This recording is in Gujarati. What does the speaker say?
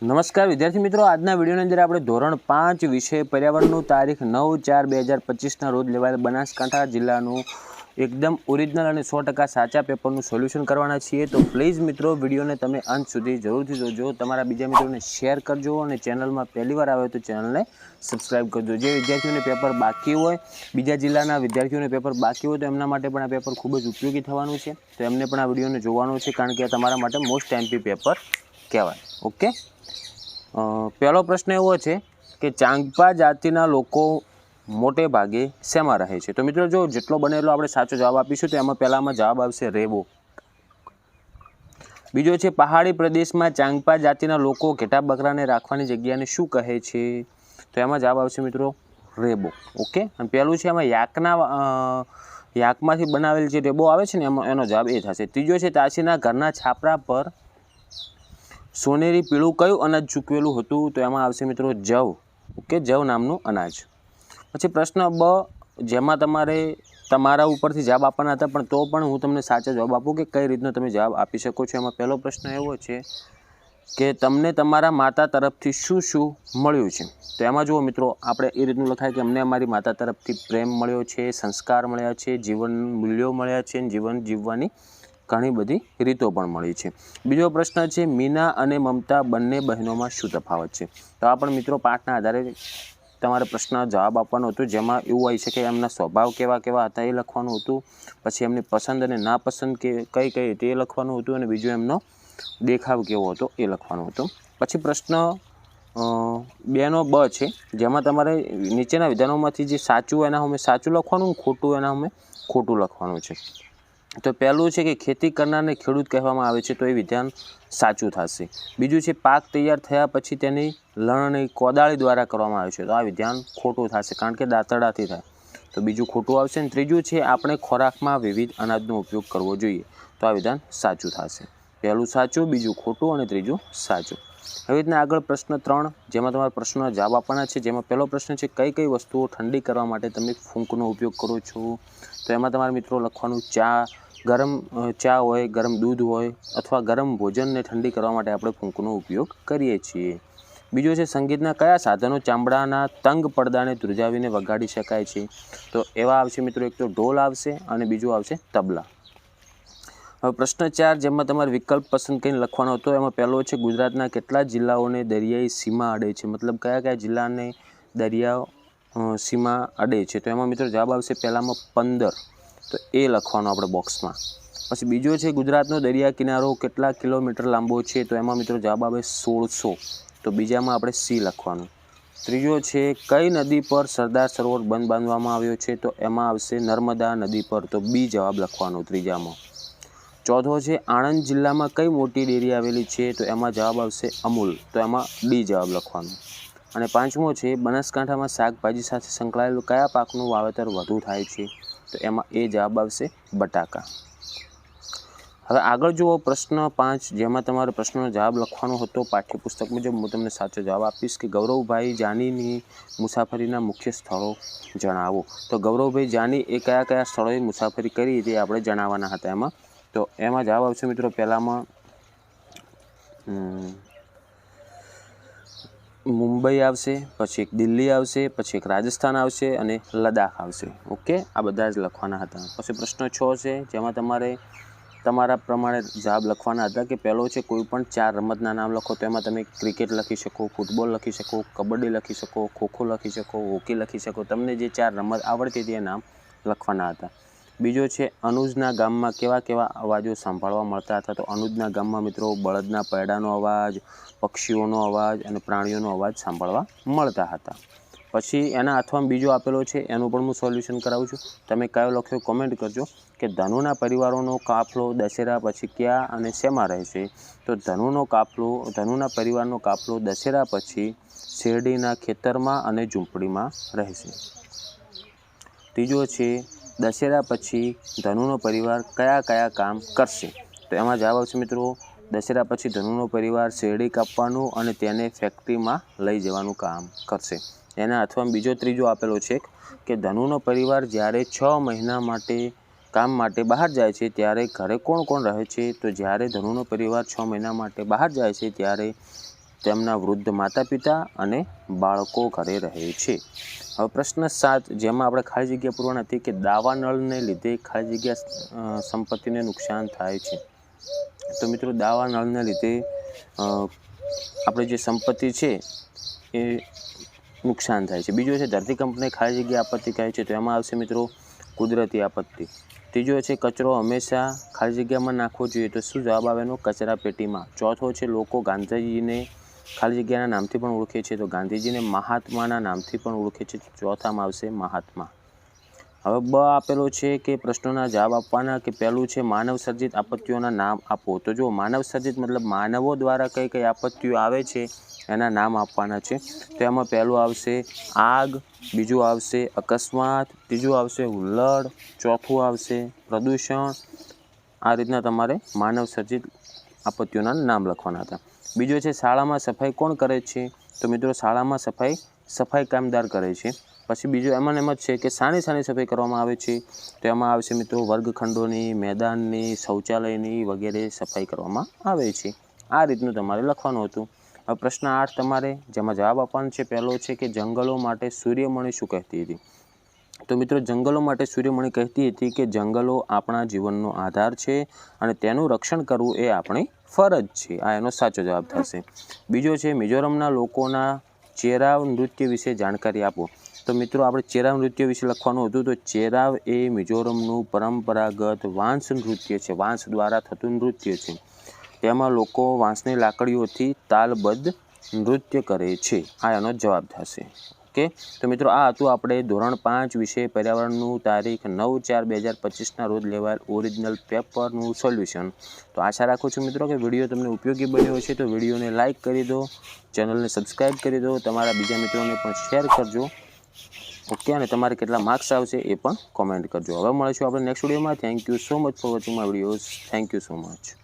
નમસ્કાર વિદ્યાર્થી મિત્રો, આજના વિડીયોની અંદર આપણે ધોરણ 5 વિષય પર્યાવરણનું તારીખ 9/4/2025ના રોજ લેવાયેલ બનાસકાંઠા જિલ્લાનું એકદમ ઓરિજિનલ અને 100% સાચા પેપરનું સોલ્યુશન કરવાના છીએ। તો પ્લીઝ મિત્રો વિડીયોને તમે અંત સુધી જરૂરથી જોજો, તમારા બીજા મિત્રોને શેર કરજો અને ચેનલમાં પહેલીવાર આવે તો ચેનલને સબસ્ક્રાઈબ કરજો। જે વિદ્યાર્થીઓને પેપર બાકી હોય, બીજા જિલ્લાના વિદ્યાર્થીઓને પેપર બાકી હોય તો એમના માટે પણ આ પેપર ખૂબ જ ઉપયોગી થવાનું છે। તો એમને પણ આ વિડીયોને જોવાનું છે, કારણ કે આ તમારા માટે મોસ્ટ એમપી પેપર કહેવાય। ઓકે, પહેલો પ્રશ્ન એવો છે કે ચાંગપા જાતિના લોકો મોટે ભાગે શેમાં રહે છે? તો મિત્રો જો જેટલો બને એટલો આપણે સાચો જવાબ આપીશું। તો એમાં પહેલામાં જવાબ આવશે રેબો। બીજો છે પહાડી પ્રદેશમાં ચાંગપા જાતિના લોકો ઘેટા બકરાને રાખવાની જગ્યાને શું કહે છે? તો એમાં જવાબ આવશે મિત્રો રેબો। ઓકે, અને પહેલું છે એમાં યાકમાંથી બનાવેલ જે રેબો આવે છે ને એમાં એનો જવાબ એ થશે। ત્રીજો છે તાશીના ઘરના છાપરા પર સોનેરી પીળું કયું અનાજ ચૂકવેલું હતું? તો એમાં આવશે મિત્રો જવ। ઓકે, જવ નામનું અનાજ। પછી પ્રશ્ન બ, જેમાં તમારે તમારા ઉપરથી જવાબ આપવાના હતા, પણ તો પણ હું તમને સાચો જવાબ આપું કે કઈ રીતનો તમે જવાબ આપી શકો છો। એમાં પહેલો પ્રશ્ન એવો છે કે તમને તમારા માતા તરફથી શું શું મળ્યું છે? તો એમાં જુઓ મિત્રો, આપણે એ રીતનું લખાય કે અમને અમારી માતા તરફથી પ્રેમ મળ્યો છે, સંસ્કાર મળ્યા છે, જીવન મૂલ્યો મળ્યા છે, જીવન જીવવાની ઘણી બધી રીતો પણ મળી છે। બીજો પ્રશ્ન છે મીના અને મમતા બંને બહેનોમાં શું તફાવત છે? તો આ પણ મિત્રો પાઠના આધારે તમારે પ્રશ્ન જવાબ આપવાનો હતો, જેમાં એવું હોય છે કે એમના સ્વભાવ કેવા કેવા હતા એ લખવાનું હતું, પછી એમની પસંદ અને નાપસંદ કઈ કઈ હતી એ લખવાનું હતું, અને બીજું એમનો દેખાવ કેવો હતો એ લખવાનું હતું। પછી પ્રશ્ન 2નો બ છે, જેમાં તમારે નીચેના વિધાનોમાંથી જે સાચું એના સામે સાચું લખવાનું, ખોટું એના સામે ખોટું લખવાનું છે। તો પહેલું છે કે ખેતી કરનારને ખેડૂત કહેવામાં આવે છે, તો એ વિધાન સાચું થશે। બીજું છે પાક તૈયાર થયા પછી તેની લણણી કોદાળી દ્વારા કરવામાં આવે છે, તો આ વિધાન ખોટું થશે, કારણ કે દાંતરડાથી થાય, તો બીજું ખોટું આવશે। અને ત્રીજું છે આપણે ખોરાકમાં વિવિધ અનાજનો ઉપયોગ કરવો જોઈએ, તો આ વિધાન સાચું થશે। પહેલું સાચું, બીજું ખોટું અને ત્રીજું સાચું। હવે રીતના આગળ પ્રશ્ન 3, જેમાં તમારા પ્રશ્નનો જવાબ આપવાના છે, જેમાં પહેલો પ્રશ્ન છે કઈ કઈ વસ્તુઓ ઠંડી કરવા માટે તમે ફૂંકનો ઉપયોગ કરો છો? તો એમાં તમારા મિત્રો લખવાનું ગરમ ચા હોય, ગરમ દૂધ હોય, અથવા ગરમ ભોજનને ઠંડી કરવા માટે આપણે ફૂંકનો ઉપયોગ કરીએ છીએ। બીજો છે સંગીતના કયા સાધનો ચામડાના તંગ પડદાને ધ્રુજાવીને વગાડી શકાય છે? તો એવા આવશે મિત્રો, એક તો ઢોલ આવશે અને બીજું આવશે તબલા। હવે પ્રશ્ન 4, જેમાં તમારે વિકલ્પ પસંદ કરીને લખવાનો હતો, એમાં પહેલો છે ગુજરાતના કેટલા જિલ્લાઓને દરિયાઈ સીમા અડે છે? મતલબ કયા કયા જિલ્લાને દરિયા સીમા અડે છે? તો એમાં મિત્રો જવાબ આવશે પહેલામાં 15, તો એ લખવાનું આપણે બોક્સમાં। પછી બીજો છે ગુજરાતનો દરિયા કિનારો કેટલા કિલોમીટર લાંબો છે? તો એમાં મિત્રો જવાબ આવે 1600, તો બીજામાં આપણે સી લખવાનું। ત્રીજો છે કઈ નદી પર સરદાર સરોવર બંધ બાંધવામાં આવ્યો છે? તો એમાં આવશે નર્મદા નદી પર, તો બી જવાબ લખવાનો ત્રીજામાં। ચોથો છે આણંદ જિલ્લામાં કઈ મોટી ડેરી આવેલી છે? તો એમાં જવાબ આવશે અમૂલ, તો એમાં ડી જવાબ લખવાનો। અને પાંચમો છે બનાસકાંઠામાં શાકભાજી સાથે સંકળાયેલું કયા પાકનું વાવેતર વધુ થાય છે? તો એમાં એ જવાબ આવશે બટાકા। હવે આગળ જુઓ પ્રશ્ન 5, જેમાં તમારે પ્રશ્નનો જવાબ લખવાનો હતો પાઠ્યપુસ્તક મુજબ। હું તમને સાચો જવાબ આપીશ કે ગૌરવભાઈ જાનીની મુસાફરીના મુખ્ય સ્થળો જણાવો। તો ગૌરવભાઈ જાની એ કયા કયા સ્થળોએ મુસાફરી કરી તે આપણે જણાવવાના હતા એમાં। તો એમાં જવાબ આવશે મિત્રો પહેલામાં મુંબઈ આવશે, પછી એક દિલ્હી આવશે, પછી એક રાજસ્થાન આવશે અને લદ્દાખ આવશે। ઓકે, આ બધા જ લખવાના હતા। પછી પ્રશ્ન 6 છે, જેમાં તમારે તમારા પ્રમાણે જવાબ લખવાના હતા કે પહેલો છે કોઈ પણ 4 રમતના નામ લખો। તો એમાં તમે ક્રિકેટ લખી શકો, ફૂટબોલ લખી શકો, કબડ્ડી લખી શકો, ખોખો લખી શકો, હોકી લખી શકો, તમને જે 4 રમત આવડતી તે નામ લખવાના હતા। બીજો છે અનુજના ગામમાં કેવા કેવા અવાજો સાંભળવા મળતા હતા? તો અનુજના ગામમાં મિત્રો બળદના પૈડાનો અવાજ, પક્ષીઓનો અવાજ અને પ્રાણીઓનો અવાજ સાંભળવા મળતા હતા। પછી એના અથવામાં બીજો આપેલો છે, એનું પણ હું સોલ્યુશન કરાવું છું, તમે કયો લખ્યો કોમેન્ટ કરજો કે ધનુના પરિવારોનો કાફલો દશેરા પછી ક્યાં અને શેમાં રહેશે? તો ધનુના પરિવારનો કાફલો દશેરા પછી શેરડીના ખેતરમાં અને ઝૂંપડીમાં રહેશે। ત્રીજો છે દશેરા પછી ધનુનો પરિવાર કયા કયા કામ કરશે? તો એમાં જવાબ આવશે મિત્રો દશેરા પછી ધનુનો પરિવાર શેરડી કાપવાનું અને તેને ફેક્ટરીમાં લઈ જવાનું કામ કરશે। એના અથવા બીજો ત્રીજો આપેલો છે કે ધનુનો પરિવાર જ્યારે 6 મહિના કામ માટે બહાર જાય છે ત્યારે ઘરે કોણ કોણ રહે છે? તો જ્યારે ધનુનો પરિવાર 6 મહિના માટે બહાર જાય છે ત્યારે તેમના વૃદ્ધ માતા પિતા અને બાળકો ઘરે રહે છે. હવે પ્રશ્ન 7, જેમાં આપણે ખાલી જગ્યા પૂરવાની હતી કે દાવાનળને લીધે ખાલી જગ્યા સંપત્તિને નુકસાન થાય છે. તો મિત્રો દાવાનળને લીધે આપણી જે સંપત્તિ છે એ નુકસાન થાય છે. બીજો છે ધરતીકંપને ખાલી જગ્યા આપત્તિ કહે છે. તો એમાં આવશે મિત્રો કુદરતી આપત્તિ. ત્રીજો છે કચરો હંમેશા ખાલી જગ્યામાં નાખવો જોઈએ. તો શું જવાબ આવે એનો? કચરા પેટીમાં. ચોથો છે લોકો ગાંધીજીને ખાલી જગ્યાના નામથી પણ ઓળખે છે. તો ગાંધીજીને મહાત્માના નામથી પણ ઓળખે છે. ચોથામાં આવશે મહાત્મા. હવે બ આપેલો છે કે પ્રશ્નોના જવાબ આપવાના કે પહેલું છે માનવ સર્જિત આપત્તિઓના નામ આપો. તો જો માનવ સર્જિત મતલબ માનવો દ્વારા કઈ કઈ આપત્તિઓ આવે છે એના નામ આપવાના છે. તો એમાં પહેલું આવશે આગ, બીજું આવશે અકસ્માત, ત્રીજું આવશે હુલ્લડ, ચોથું આવશે પ્રદૂષણ. આ રીતના તમારે માનવ સર્જિત આપત્તિઓના નામ લખવાના હતા. બીજો છે શાળામાં સફાઈ કોણ કરે છે? તો મિત્રો શાળામાં સફાઈ કામદાર કરે છે. પછી બીજું એમાં એમ જ છે કે શાની સફાઈ કરવામાં આવે છે? તો એમાં આવશે મિત્રો વર્ગખંડોની, મેદાનની, શૌચાલયની વગેરે સફાઈ કરવામાં આવે છે. આ રીતનું તમારે લખવાનું હતું. હવે પ્રશ્ન 8 તમારે જેમાં જવાબ આપવાનો છે પહેલો છે કે જંગલો માટે સૂર્યમણિ શું કહેતી હતી? તો મિત્રો જંગલો માટે સૂર્યમણિ કહેતી હતી કે જંગલો આપણા જીવનનો આધાર છે અને તેનું રક્ષણ કરવું એ આપણી ફરજ છે. આ એનો સાચો જવાબ થશે. બીજો છે મિઝોરમના લોકોના ચેરાવ નૃત્ય વિશે જાણકારી આપો. તો મિત્રો આપણે ચેરાવ નૃત્ય વિશે લખવાનું હતું. તો ચેરાવ એ મિઝોરમનું પરંપરાગત વાંસ નૃત્ય છે. વાંસ દ્વારા થતું નૃત્ય છે. તેમાં લોકો વાંસની લાકડીઓથી તાલબદ્ધ નૃત્ય કરે છે. આ એનો જવાબ થશે. ઓકે, તો મિત્રો આ હતું આપણે ધોરણ 5 વિશે પર્યાવરણનું તારીખ 9/4/2025ના રોજ લેવાયેલ ઓરિજિનલ પેપરનું સોલ્યુશન. તો આશા રાખું છું મિત્રો કે વિડીયો તમને ઉપયોગી બન્યો છે. તો વિડીયોને લાઇક કરી દો, ચેનલને સબસ્ક્રાઈબ કરી દો, તમારા બીજા મિત્રોને પણ શેર કરજો. ઓકે, અને તમારે કેટલા માર્ક્સ આવશે એ પણ કોમેન્ટ કરજો. હવે મળીશું આપણે નેક્સ્ટ વિડીયોમાં. Thank you so much for watching my videos. Thank you so much.